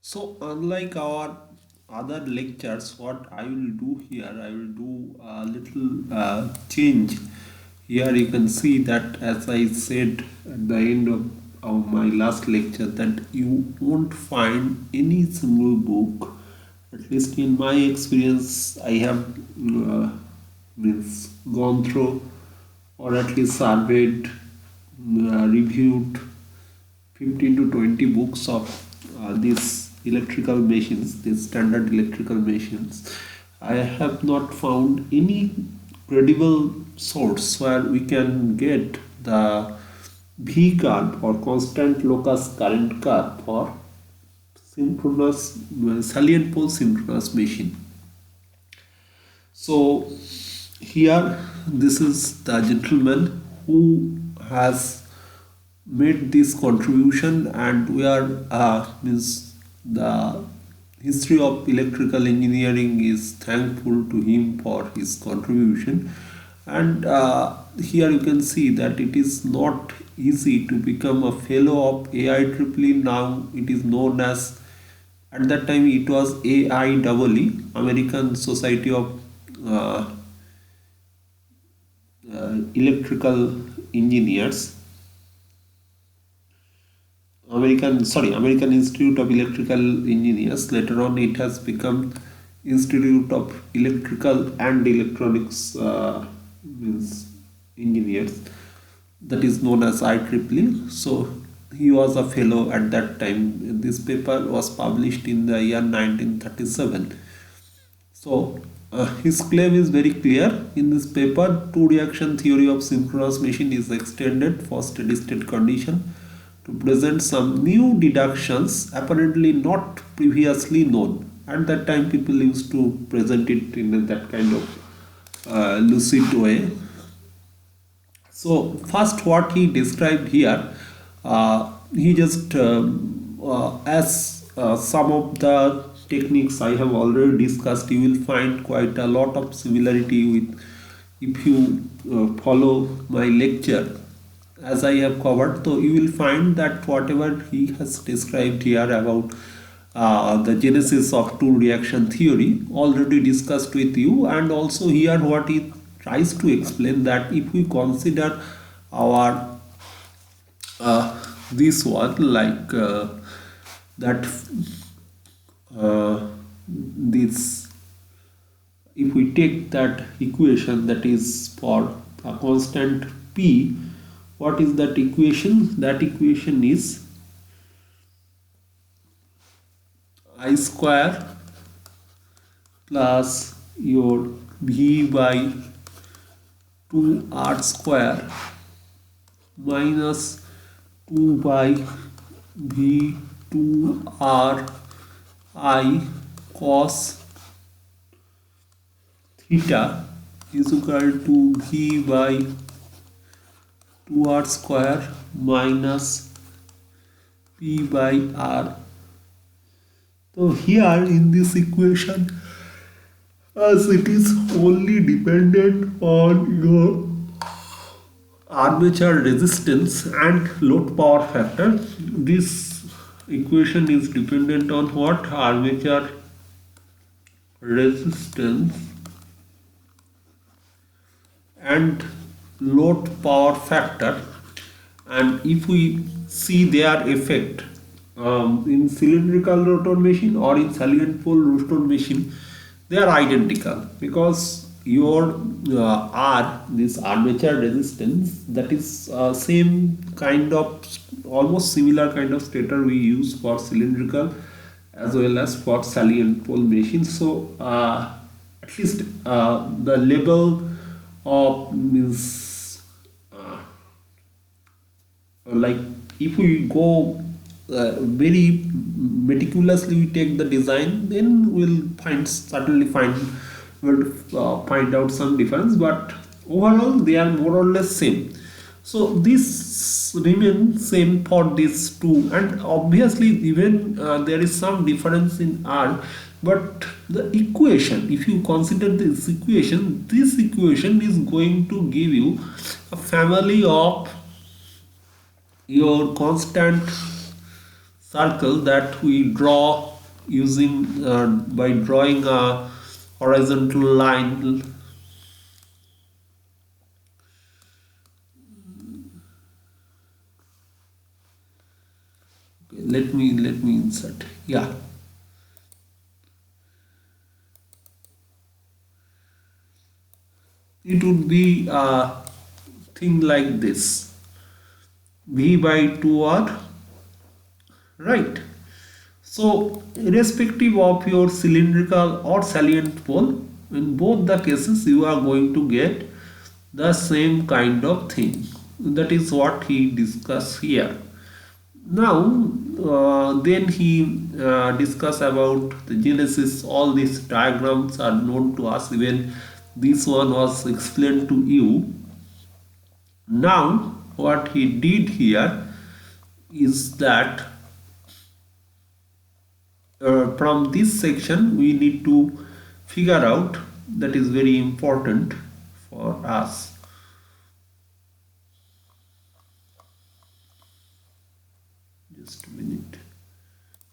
So unlike our other lectures, what I will do here, I will do a little change. Here you can see that, as I said at the end of my last lecture, that you won't find any single book, at least in my experience, I have means gone through or at least surveyed, reviewed 15 to 20 books of these electrical machines, these standard electrical machines. I have not found any credible source where we can get the V curve or constant locus current curve for synchronous salient pole synchronous machine. So here this is the gentleman who has made this contribution, and we are means the history of electrical engineering is thankful to him for his contribution. And here you can see that it is not easy to become a fellow of AIEEE. Now it is known as, at that time it was AIEE, American Society of uh, Electrical Engineers, American Institute of Electrical Engineers. Later on, it has become Institute of Electrical and Electronics means engineers. That is known as IEEE. So he was a fellow at that time. This paper was published in the year 1937. So his claim is very clear in this paper. Two reaction theory of synchronous machine is extended for steady state condition to present some new deductions apparently not previously known. At that time, people used to present it in that kind of lucid way. So first, what he described here, he just as some of the techniques I have already discussed, you will find quite a lot of similarity with, if you follow my lecture as I have covered. So you will find that whatever he has described here about the genesis of two reaction theory already discussed with you, and also here what he tries to explain, that if we consider our this one like that this, if we take that equation that is for a constant p, what is that equation? That equation is I square plus your v by 2r square minus 2 by v2r I cos theta is equal to v by 2r square minus p by r. So here in this equation, as it is only dependent on your armature resistance and load power factor, this equation is dependent on what? Armature resistance and load power factor. And if we see their effect in cylindrical rotor machine or in salient pole rotor machine, they are identical, because your R, this armature resistance, that is same kind of, almost similar kind of stator we use for cylindrical as well as for salient pole machine. So at least the level of means like, if we go very meticulously, we take the design, then we'll find out some difference, but overall they are more or less same. So this remains same for these two, and obviously even there is some difference in R, but the equation, if you consider this equation is going to give you a family of your constant circle that we draw using by drawing a horizontal line. Let me insert. Yeah, it would be a thing like this: v by 2r, right? So irrespective of your cylindrical or salient pole, in both the cases you are going to get the same kind of thing. That is what he discussed here. Now, then he discuss about the genesis. All these diagrams are known to us. Even this one was explained to you. Now, what he did here is that from this section we need to figure out, that is very important for us. Just a minute.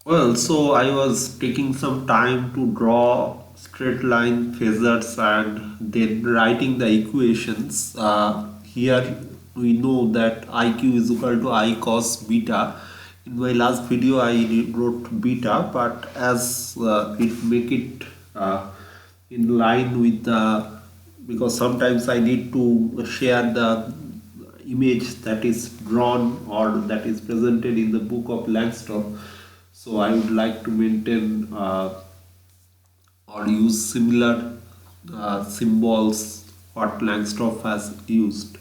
Well, so I was taking some time to draw straight line phasors and then writing the equations. Here we know that IQ is equal to I cos beta. In my last video I wrote beta, but as it make it in line with the, because sometimes I need to share the image that is drawn or that is presented in the book of Langstroth, so I would like to maintain or use similar symbols what Langstroth has used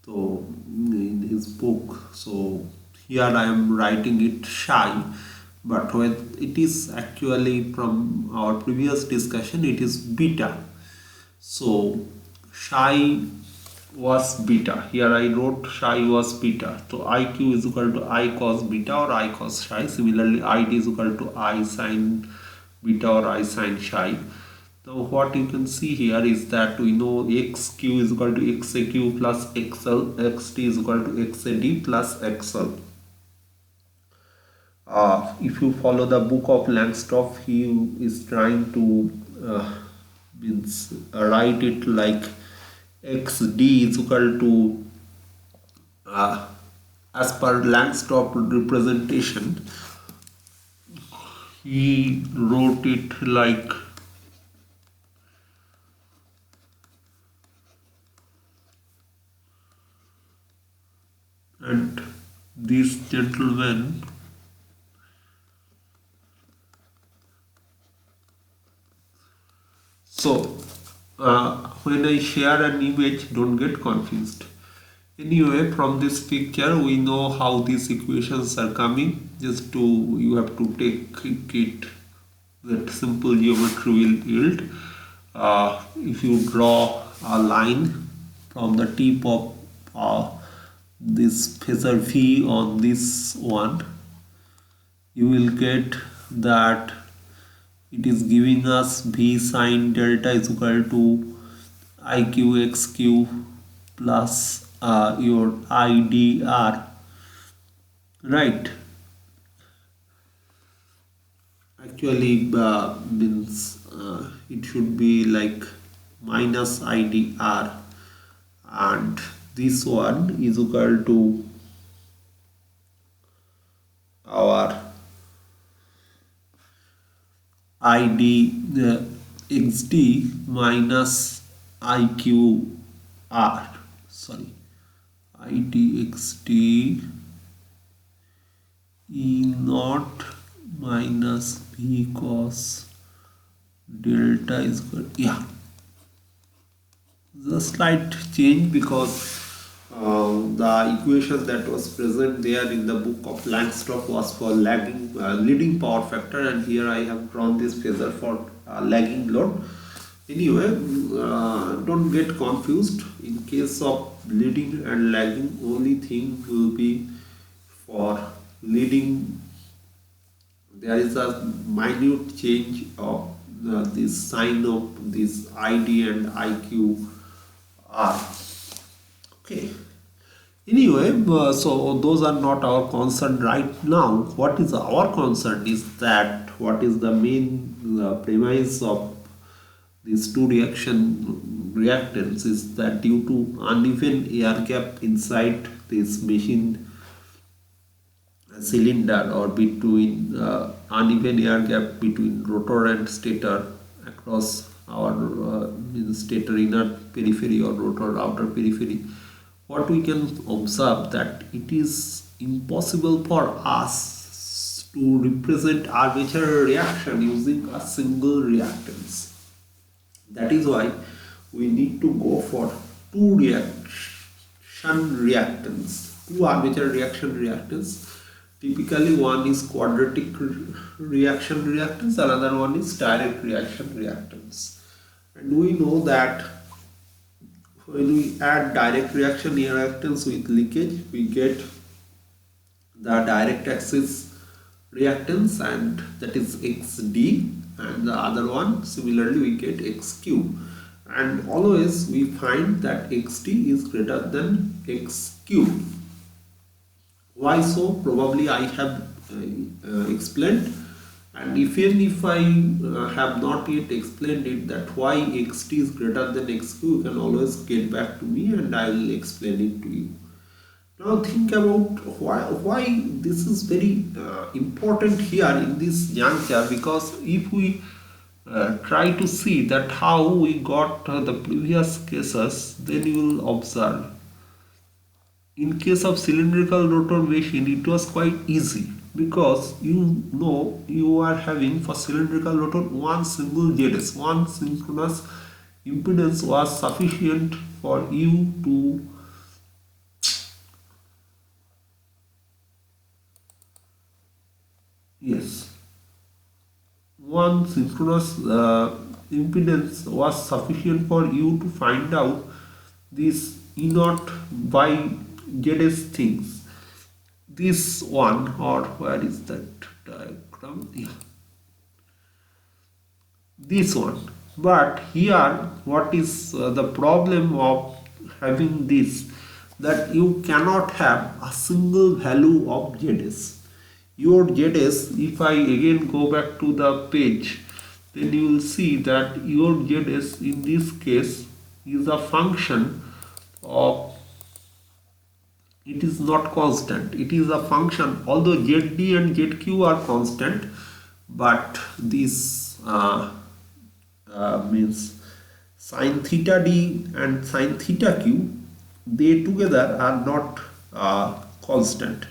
so in his book. So here I am writing it psi, but when it is actually, from our previous discussion, it is beta. So psi was beta. Here I wrote psi was beta. So IQ is equal to I cos beta or I cos psi. Similarly, ID is equal to I sin beta or I sin psi. So what you can see here is that we know xq is equal to xaq plus xl, xt is equal to xad plus xl. If you follow the book of Langstroth, he is trying to write it like xd is equal to as per Langstroth representation, he wrote it like and this gentleman so when I share an image, don't get confused. Anyway, from this picture we know how these equations are coming. Just to, you have to take it that simple geometry will yield. If you draw a line from the tip of this phasor V on this one, you will get that it is giving us V sine delta is equal to IQ XQ plus your IDR, right? Actually means it should be like minus IDR, and this one is equal to our ID XD minus IQR, sorry, IDXD E naught minus B cos delta is equal, yeah, the slight change because the equation that was present there in the book of Langstroth was for lagging leading power factor, and here I have drawn this phasor for lagging load. Anyway, don't get confused. In case of leading and lagging, only thing will be for leading, there is a minute change of this sign of this ID and IQ are. Okay. Anyway, so those are not our concern right now. What is our concern is that what is the main premise of these two reactants is that due to uneven air gap inside this machine cylinder, or between uneven air gap between rotor and stator across our stator inner periphery or rotor outer periphery, what we can observe that it is impossible for us to represent armature reaction using a single reactance. That is why we need to go for two two armature reaction reactants. Typically, one is quadratic reaction reactants, another one is direct reaction reactants. And we know that when we add direct reaction reactants with leakage, we get the direct axis reactance, and that is XD, and the other one similarly we get XQ, and always we find that XD is greater than XQ. Why so? Probably I have explained, and even if I have not yet explained it, that why XT is greater than XQ, you can always get back to me and I will explain it to you. Now think about why this is very important here in this juncture, because if we try to see that how we got the previous cases, then you will observe in case of cylindrical rotor machine it was quite easy, because you know you are having for cylindrical rotor one single ZS, one synchronous impedance was sufficient for you to one synchronous impedance was sufficient for you to find out this E naught by ZS things. This one, or where is that diagram? Yeah. This one. But here, what is the problem of having this? That you cannot have a single value of ZS. Your ZS, if I again go back to the page, then you will see that your ZS in this case is a function of, it is not constant, it is a function, although ZD and ZQ are constant, but this means sin theta D and sin theta Q, they together are not constant.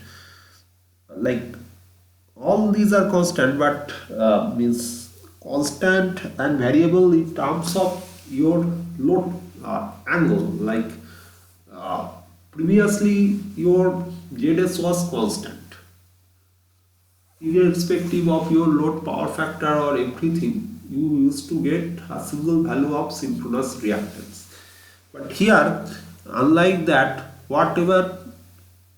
Like all these are constant, but means constant and variable in terms of your load angle. Like previously your ZS was constant irrespective of your load power factor or everything. You used to get a single value of synchronous reactance, but here unlike that, whatever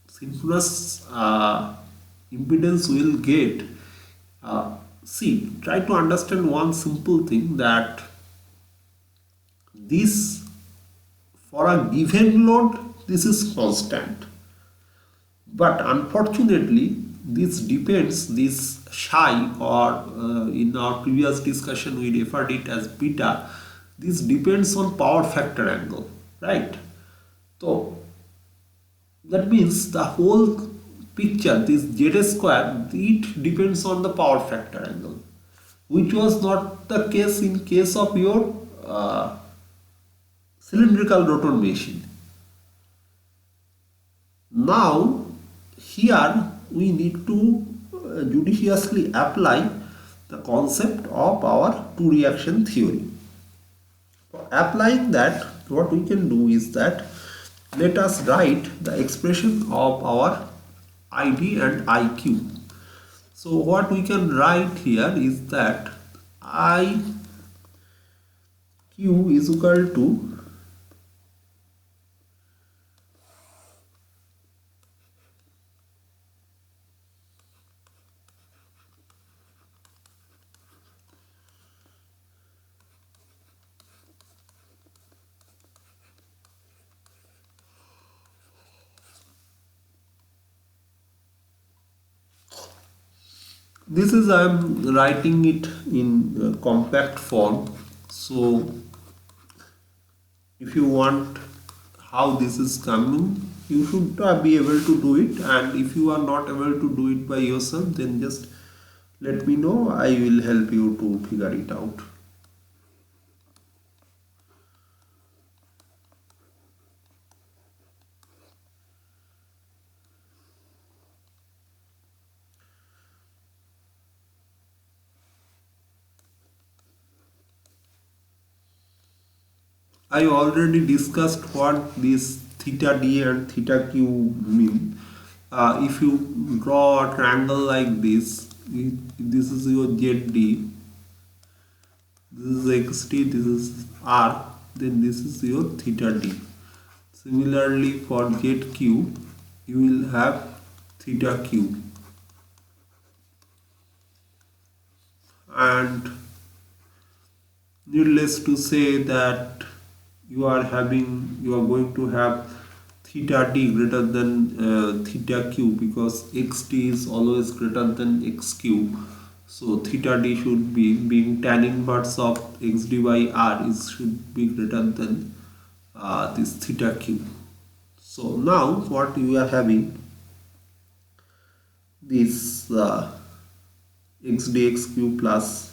synchronous impedance will get, see, try to understand one simple thing, that this, for a given load, this is constant, but unfortunately this depends, this psi, or in our previous discussion we referred it as beta, this depends on power factor angle, right? So that means the whole picture, this ZS square, it depends on the power factor angle, which was not the case in case of your cylindrical rotor machine. Now here we need to judiciously apply the concept of our two reaction theory. For applying that, what we can do is that let us write the expression of our ID and IQ. So what we can write here is that IQ is equal to This is, I am writing it in compact form. So if you want how this is coming, you should be able to do it, and if you are not able to do it by yourself, then just let me know. I will help you to figure it out. I already discussed what this theta d and theta q mean. If you draw a triangle like this, this is your ZD, this is xt, this is r, then this is your theta d. Similarly, for ZQ, you will have theta q, and needless to say that you are going to have theta d greater than theta q, because xt is always greater than xq. So theta d should be, being tan inverse of xd by r, is should be greater than this theta q. So now what you are having, this xd xq plus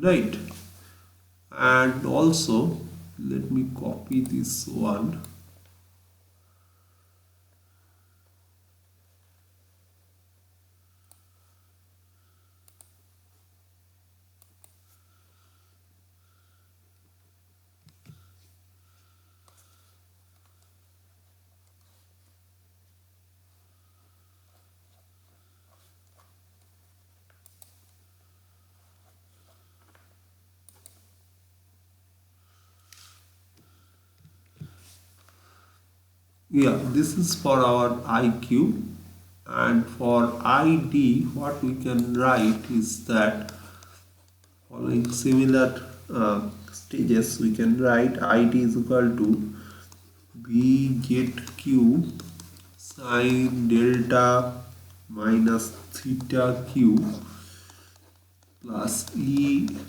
right, and also let me copy this one. Yeah, this is for our IQ, and for ID what we can write is that, following similar stages, we can write ID is equal to BZQ sine delta minus theta q plus EXQ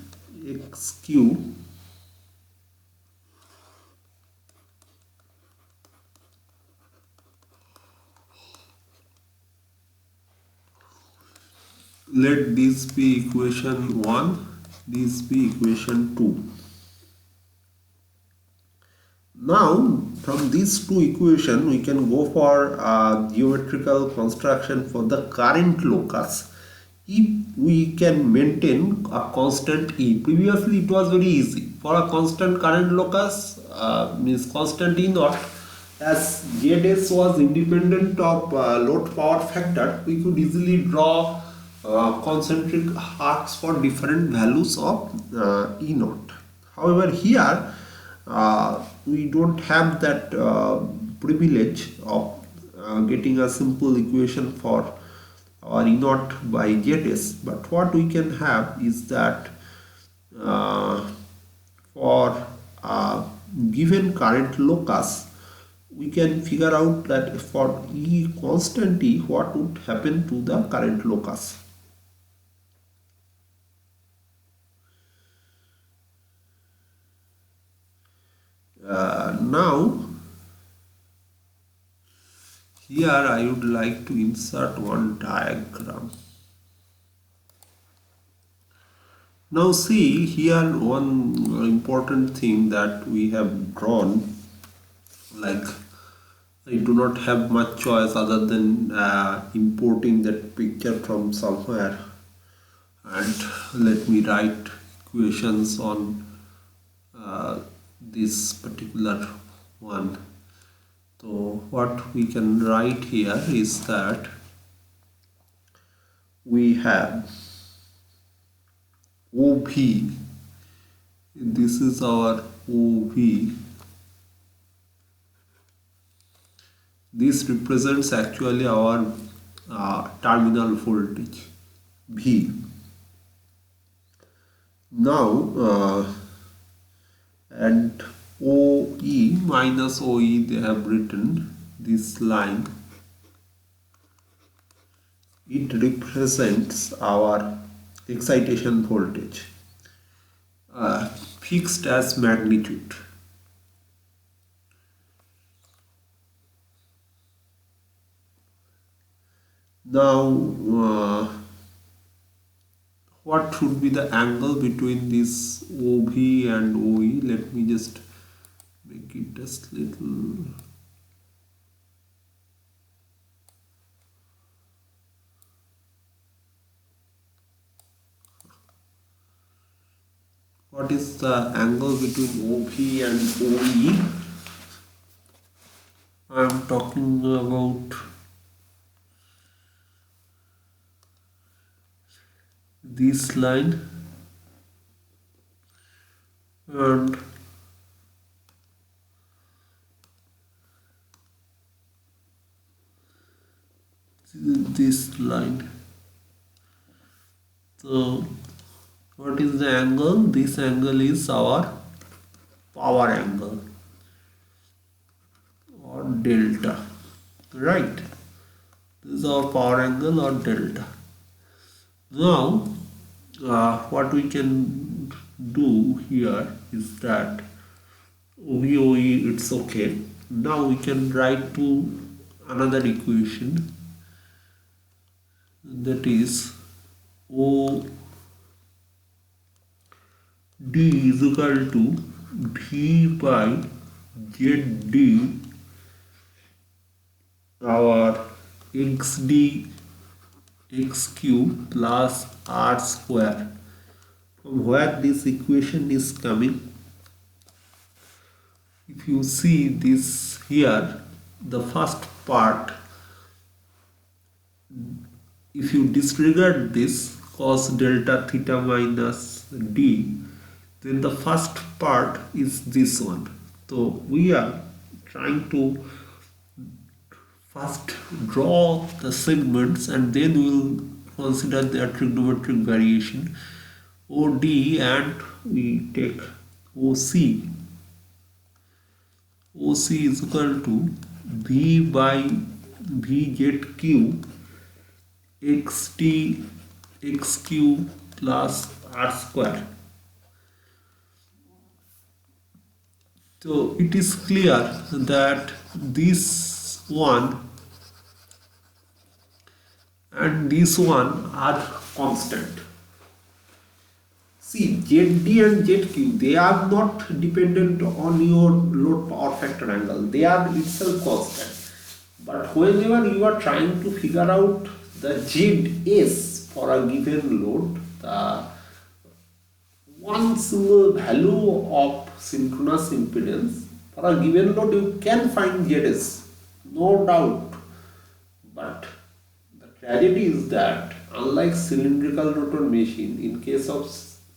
let this be equation 1, this be equation 2. Now from these two equations we can go for geometrical construction for the current locus if we can maintain a constant E. Previously it was very easy for a constant current locus, means constant E naught, as ZS was independent of load power factor, we could easily draw concentric arcs for different values of E naught. However, here we don't have that privilege of getting a simple equation for our E naught by ZS, but what we can have is that for given current locus, we can figure out that for E constant E, what would happen to the current locus. Now here I would like to insert one diagram. Now see here one important thing that we have drawn, like I do not have much choice other than importing that picture from somewhere, and let me write equations on this particular one. So what we can write here is that we have OV, this is our OV, this represents actually our terminal voltage V. Now and OE minus OE, they have written this line. It represents our excitation voltage, fixed as magnitude. Now, what should be the angle between this OV and OE? Let me just make it just little. What is the angle between OV and OE? I am talking about this line and this line. So what is the angle? This angle is our power angle or delta, right? This is our power angle or delta. Now what we can do here is that OVOE, it's okay. Now we can write to another equation, that is O D is equal to V by ZD, our XD x cube plus R square. From where this equation is coming, if you see this here, the first part, if you disregard this cos delta theta minus d, then the first part is this one. So we are trying to first draw the segments and then we will consider their trigonometric variation OD, and we take OC. OC is equal to V by VZ cube XT x cube plus R square. So it is clear that this one and this one are constant. See, ZD and ZQ, they are not dependent on your load power factor angle. They are itself constant. But whenever you are trying to figure out the ZS for a given load, the one single value of synchronous impedance for a given load, you can find ZS, no doubt. But the tragedy is that unlike cylindrical rotor machine, in case of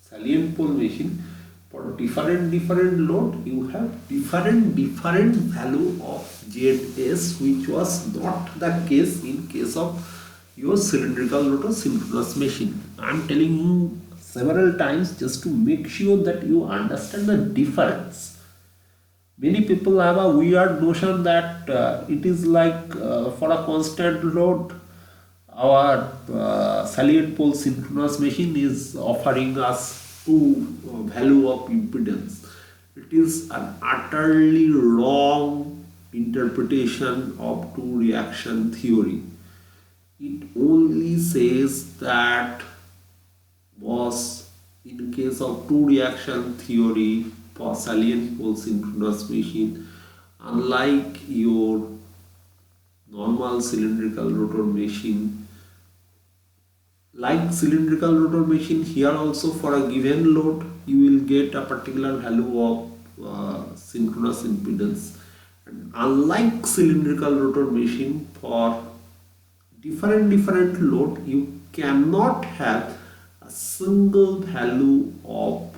salient pole machine, for different load you have different value of ZS, which was not the case in case of your cylindrical rotor synchronous machine. I am telling you several times just to make sure that you understand the difference. Many people have a weird notion that it is like for a constant load, our salient pole synchronous machine is offering us two value of impedance. It is an utterly wrong interpretation of two reaction theory. It only says that was in case of two reaction theory for salient pole synchronous machine, unlike your normal cylindrical rotor machine, like cylindrical rotor machine, here also for a given load you will get a particular value of synchronous impedance, and unlike cylindrical rotor machine, for different load you cannot have a single value of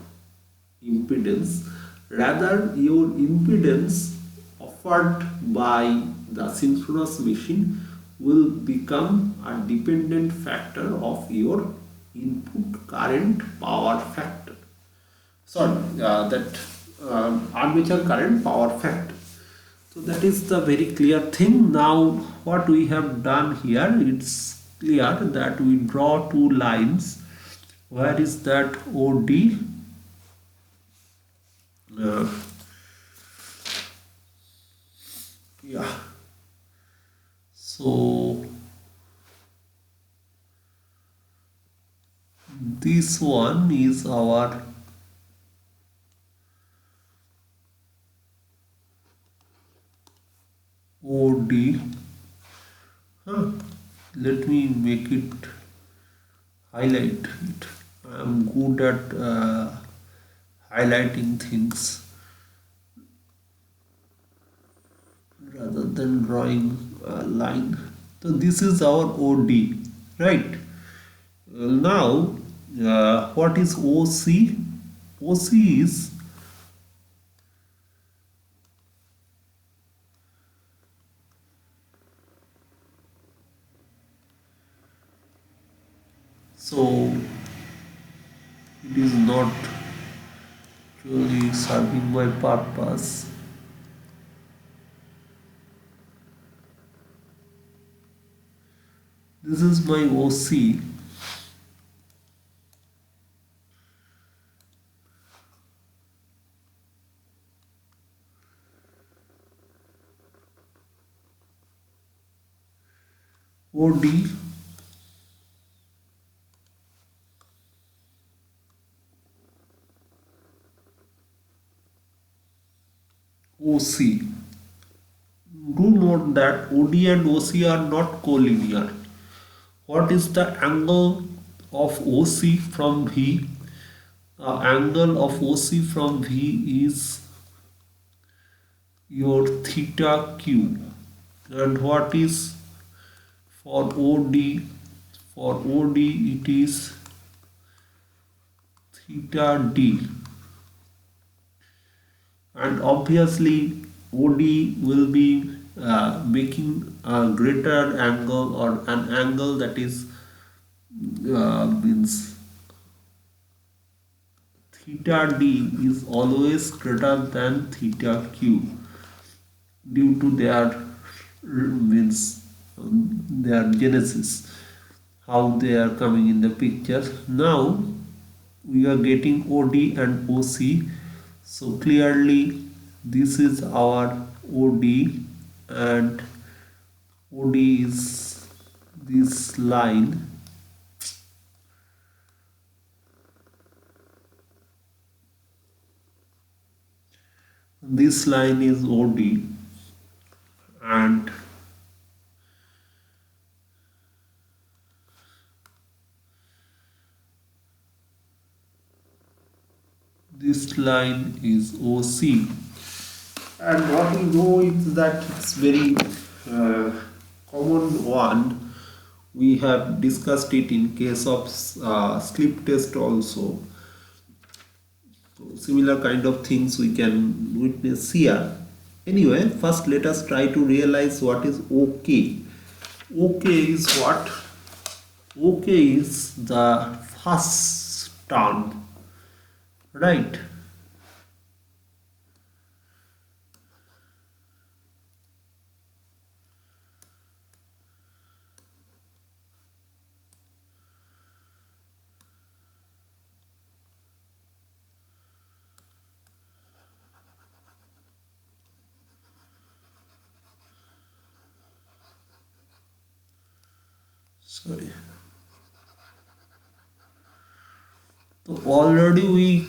impedance. Rather, your impedance offered by the synchronous machine will become a dependent factor of your input current power factor. Sorry, that armature current power factor. So that is the very clear thing. Now what we have done here, it's clear that we draw two lines. Where is that OD? Uh, yeah. So this one is our OD. Let me make it highlight it. I am good at highlighting things rather than drawing a line. So this is our OD, right? Now, what is OC? OC is so it is not really serving my purpose. This is my OC. OD. OC. Do note that OD and OC are not collinear. What is the angle of OC from V? The angle of OC from V is your theta Q. And what is for OD? For OD it is theta D. And obviously OD will be making a greater angle, or an angle that is means theta D is always greater than theta Q due to their their genesis, how they are coming in the picture. Now we are getting OD and OC. So clearly this is our OD, and OD is this line. This line is OD, and this line is OC. And what we know is that it's very common one. We have discussed it in case of slip test also. So similar kind of things we can witness here. Anyway, first let us try to realize what is OK. OK is what? OK is the first term, right? Sorry. So already we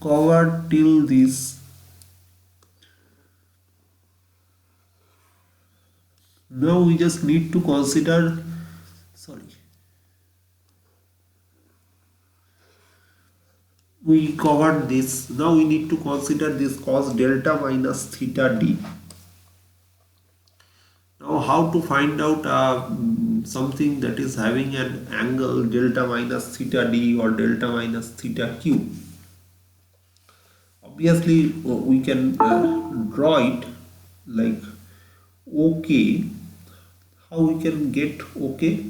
covered till this. Now we just need to consider, sorry, we covered this. Now we need to consider this cos delta minus theta d. Now how to find out something that is having an angle delta minus theta d or delta minus theta q? Obviously we can draw it like OK. How we can get OK?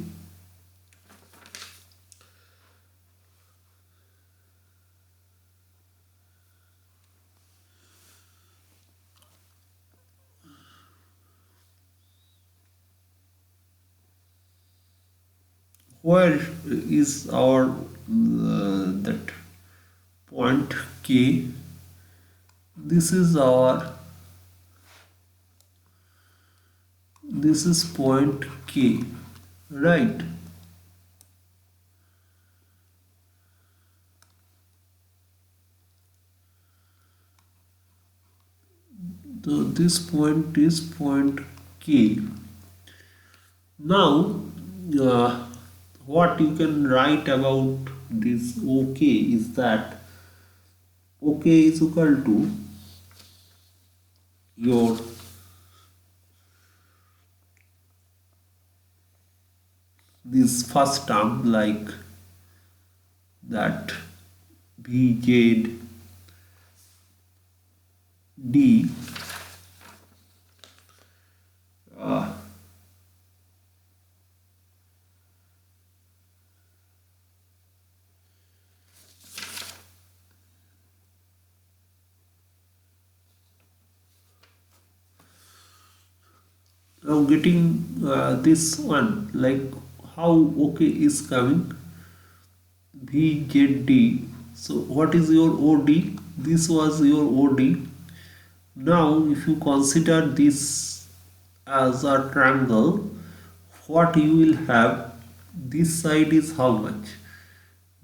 where is our that point K? This is point K, right? So this point is point K. Now, what you can write about this OK is that OK is equal to your this first term, like that VZ D now getting this one, like how OK is coming VZD. So what is your OD? This was your OD. Now if you consider this as a triangle, what you will have, this side is how much?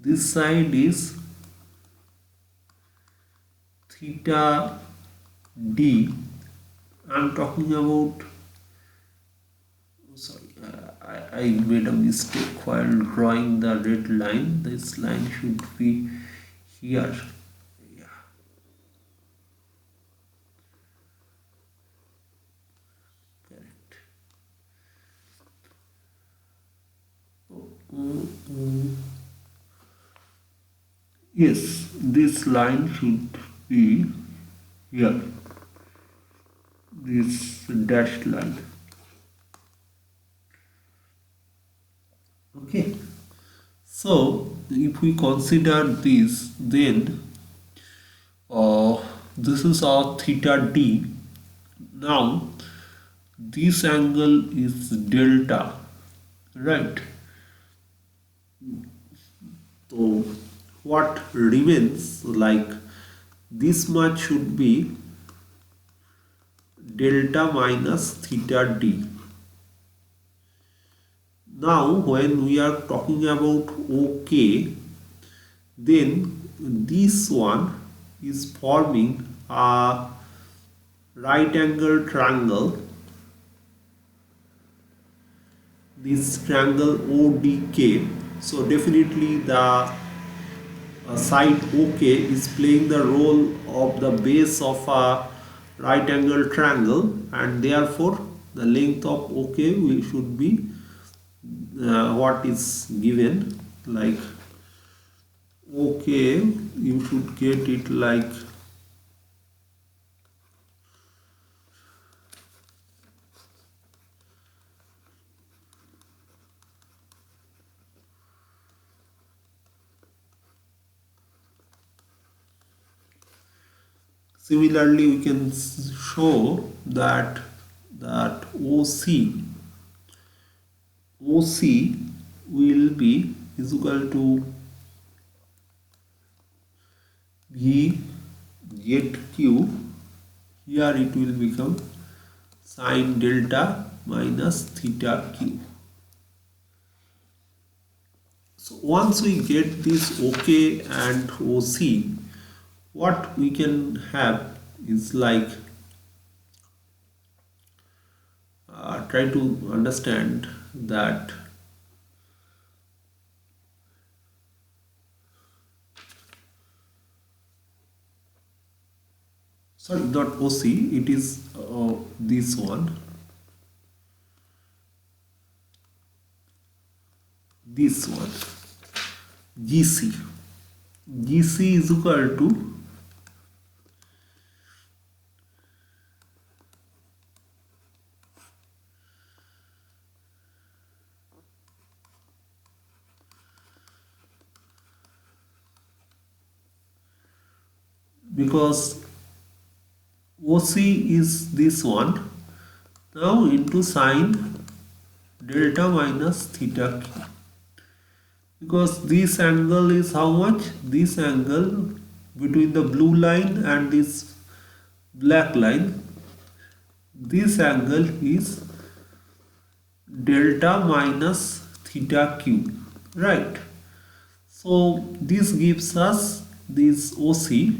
This side is theta D. I'm talking about, sorry, I made a mistake while drawing the red line. This line should be here. Yeah. Correct. Yes, this line should be here. This dashed line. Okay, so if we consider this, then this is our theta D. Now this angle is delta, right? So what remains, like this much should be delta minus theta D. Now when we are talking about OK, then this one is forming a right angle triangle. This triangle ODK. So definitely the side OK is playing the role of the base of a right angle triangle, and therefore the length of OK we should be what is given, like OK, you should get it like similarly we can show that OC will be is equal to VZQ. Here it will become sine delta minus theta Q. So once we get this OK and OC, what we can have is like try to understand that sorry, not OC, it is this one, GC. GC is equal to because OC is this one, now into sine delta minus theta Q. because this angle is how much? This angle between the blue line and this black line, this angle is delta minus theta q, right? So this gives us this OC,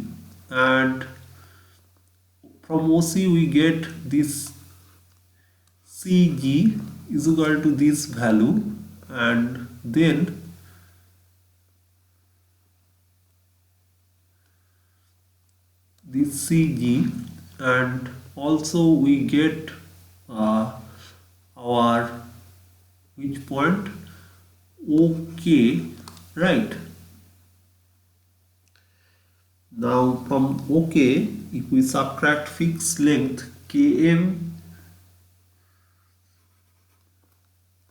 and from OC we get this CG is equal to this value, and then this CG, and also we get our which point? OK, right? Now from OK, if we subtract fixed length km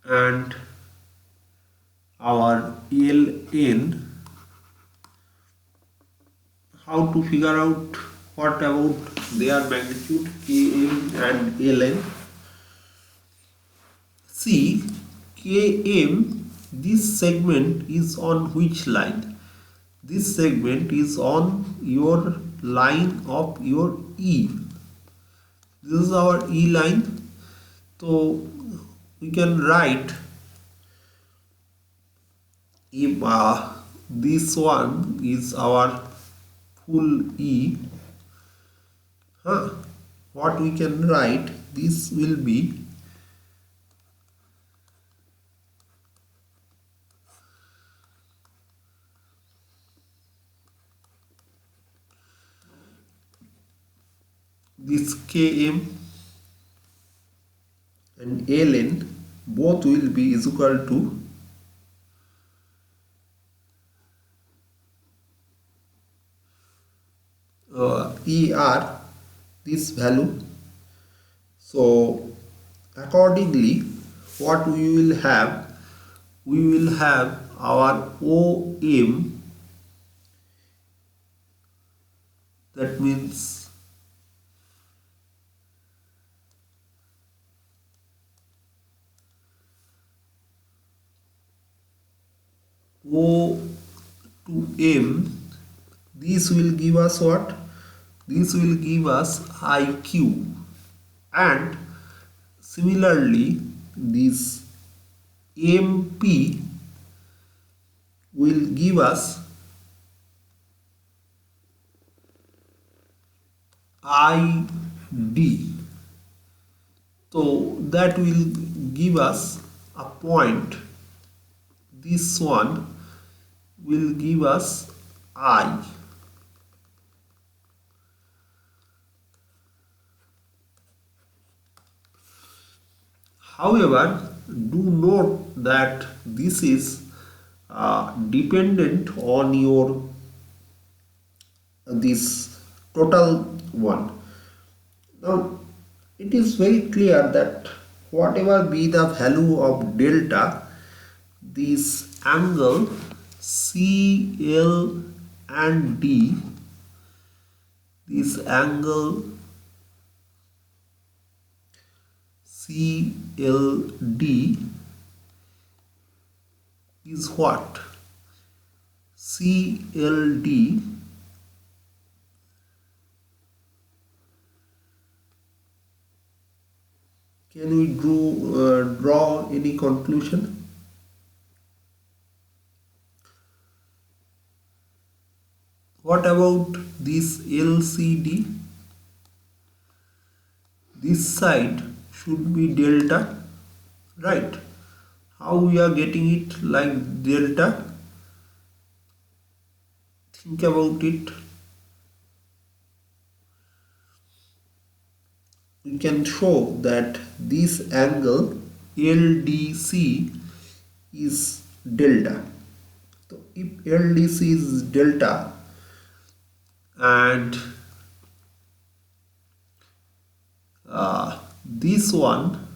and our ln, how to figure out what about their magnitude km and ln? See, km, this segment is on which line? This segment is on your line of your E. This is our E line. So we can write, if this one is our full E, what we can write, this will be this km and ln both will be is equal to er, this value. So accordingly, what we will have? We will have our OM, that means O to M. This will give us what? This will give us IQ, and similarly this MP will give us ID. So that will give us a point. This one will give us I. However, do note that this is dependent on your this total one. Now it is very clear that whatever be the value of delta, this angle CL and D, this angle CLD is what? CLD can we draw any conclusion? What about this LCD? This side should be delta, right? How we are getting it like delta? Think about it. We can show that this angle LDC is delta. So if LDC is delta and this one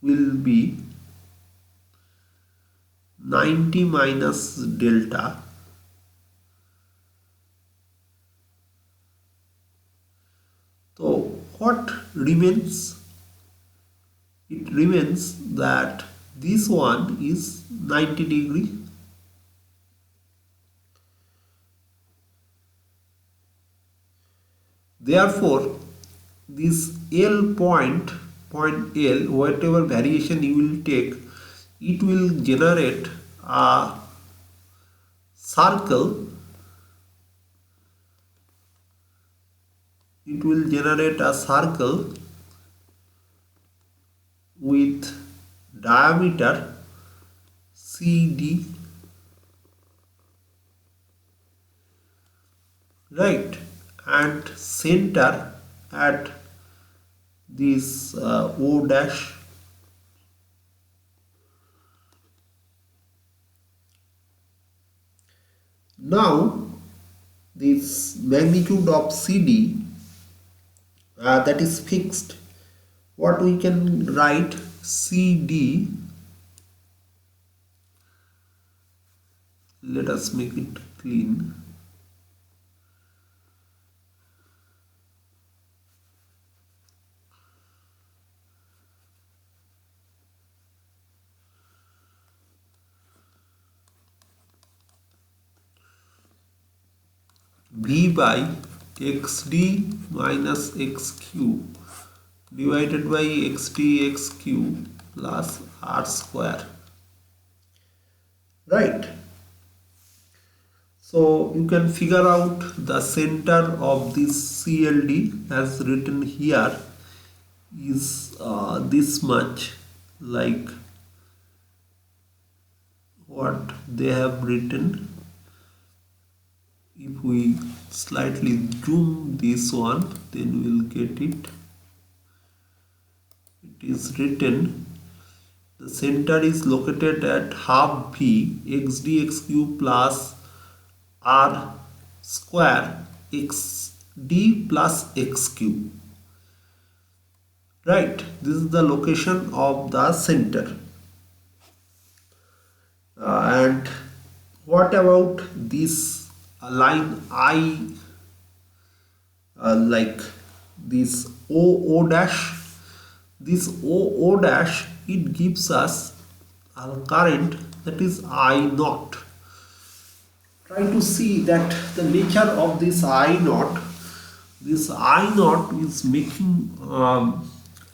will be 90 minus delta, so what remains? It remains that this one is 90 degree, Therefore, this L point L, whatever variation you will take, it will generate a circle. It will generate a circle with diameter CD, right, and center at this O dash. Now this magnitude of CD that is fixed, what we can write, CD, let us make it clean, V by xd minus xq divided by xd xq plus r square, right? So you can figure out the center of this CLD as written here is this much, like what they have written. If we slightly zoom this one, then we will get it. It is written, the center is located at half V xd xq plus r square xd plus xq, right? This is the location of the center. And what about this line I, like this O dash? This O dash, it gives us a current, that is I naught. Try to see that the nature of this I naught. This I naught is making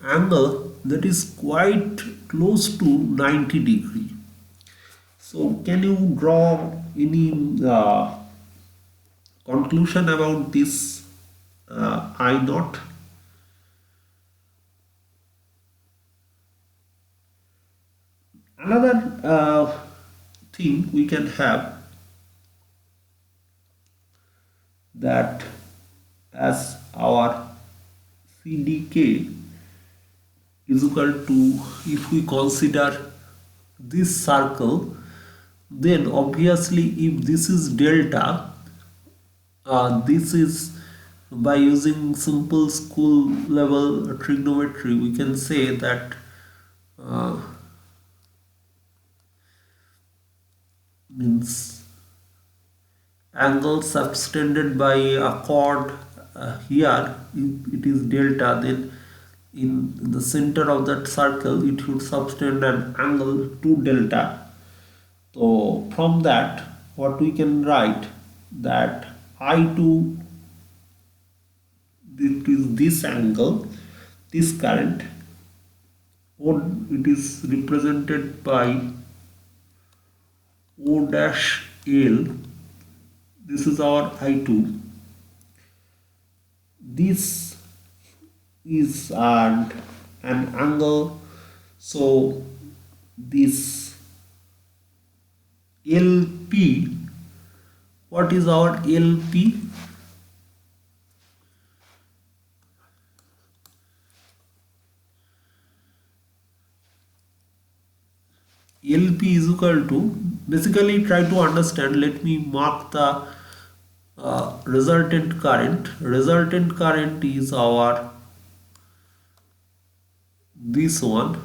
angle that is quite close to 90 degree. So can you draw any conclusion about this I naught? Another thing we can have, that as our CDK is equal to, if we consider this circle, then obviously if this is delta, this is, by using simple school level trigonometry, we can say that means angle subtended by a chord here, if it is delta, then in the center of that circle it should subtend an angle to delta. So from that, what we can write, that I2, it is this angle, this current, it is represented by O dash L. This is our I2. This is an angle, so this LP, what is our LP? LP is equal to, basically try to understand, let me mark the resultant current. Resultant current is our, this one,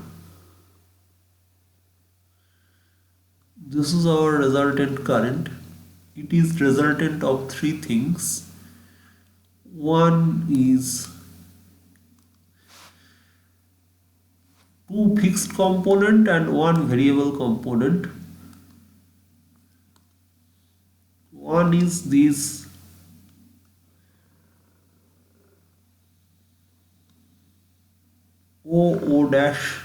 this is our resultant current. It is resultant of three things. One is two fixed component and one variable component. One is this O dash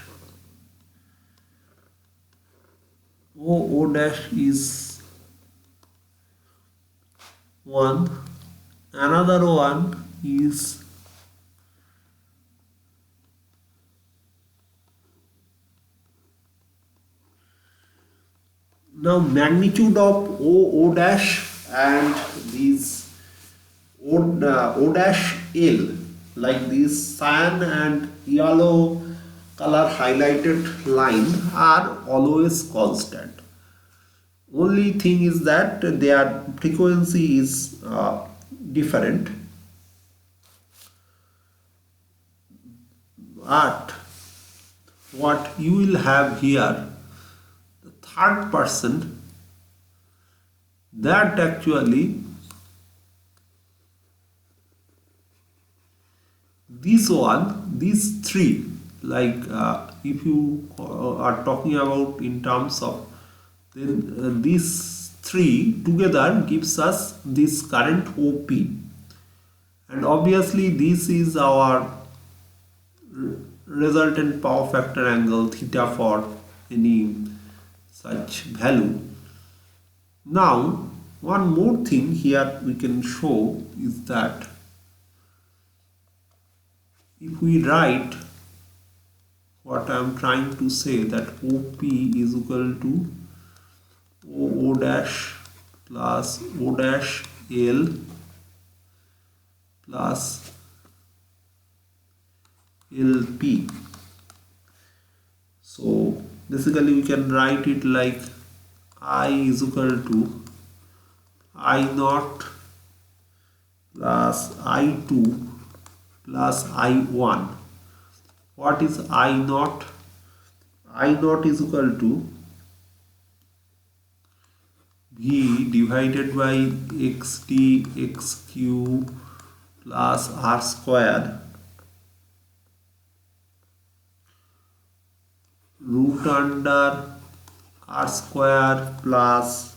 O dash is one, another one is now magnitude of O dash and these O dash L, like this cyan and yellow color highlighted line are always constant. Only thing is that their frequency is different, but what you will have here, the third person, that actually this one, these three, like if you are talking about in terms of, then these three together gives us this current OP, and obviously this is our resultant power factor angle theta for any such value. Now one more thing here we can show is that if we write what I am trying to say, that OP is equal to O dash plus O dash L plus LP. So basically we can write it like I is equal to I naught plus I2 plus I1. What is I naught? I naught is equal to V divided by xt xq plus r square root under r square plus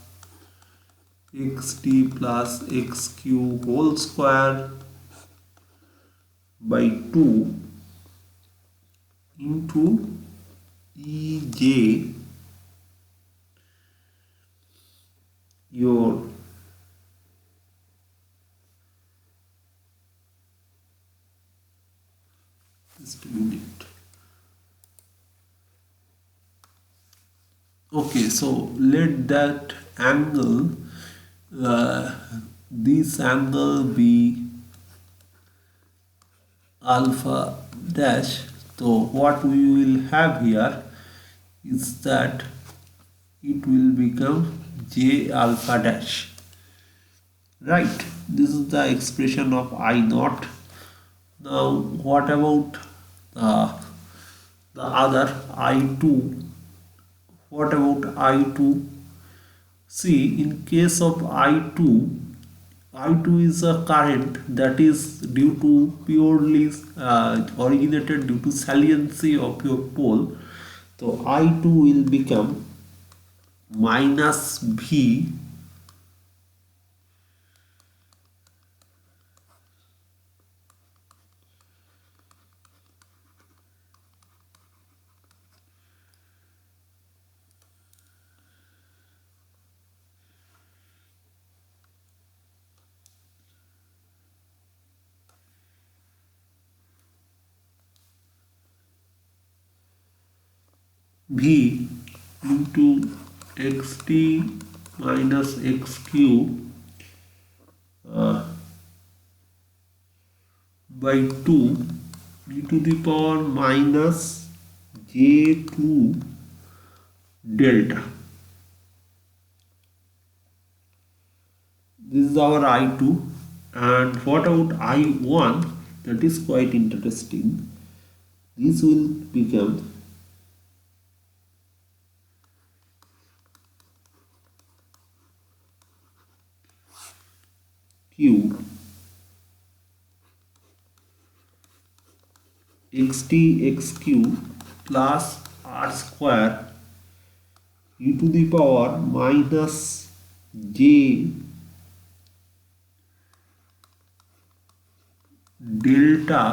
xt plus xq whole square by 2 into Ej, your just a minute. Okay, so let that angle, this angle be alpha dash. So what we will have here is that it will become J alpha dash, right? This is the expression of I naught. Now what about the other I2? What about I2? See, in case of I2, I2 is a current that is due to purely originated due to saliency of your pole. So I2 will become minus V V into xt minus xq by 2 e to the power minus j2 delta. This is our I2, and what about I1? That is quite interesting. This will become Q xt xq plus r square e to the power minus j delta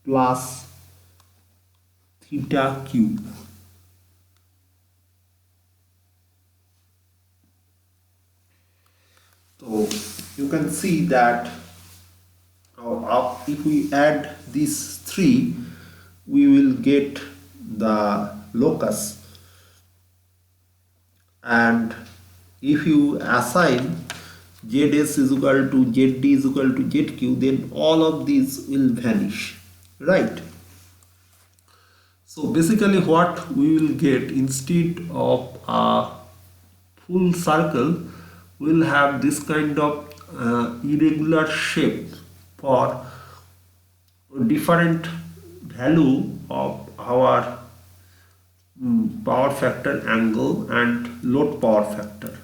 plus theta q. So you can see that if we add these three, we will get the locus, and if you assign Zs is equal to Zd is equal to Zq, then all of these will vanish, right? So basically what we will get, instead of a full circle, we will have this kind of irregular shape for different value of our power factor angle and load power factor.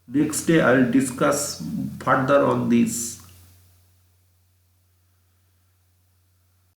Next day I will discuss further on this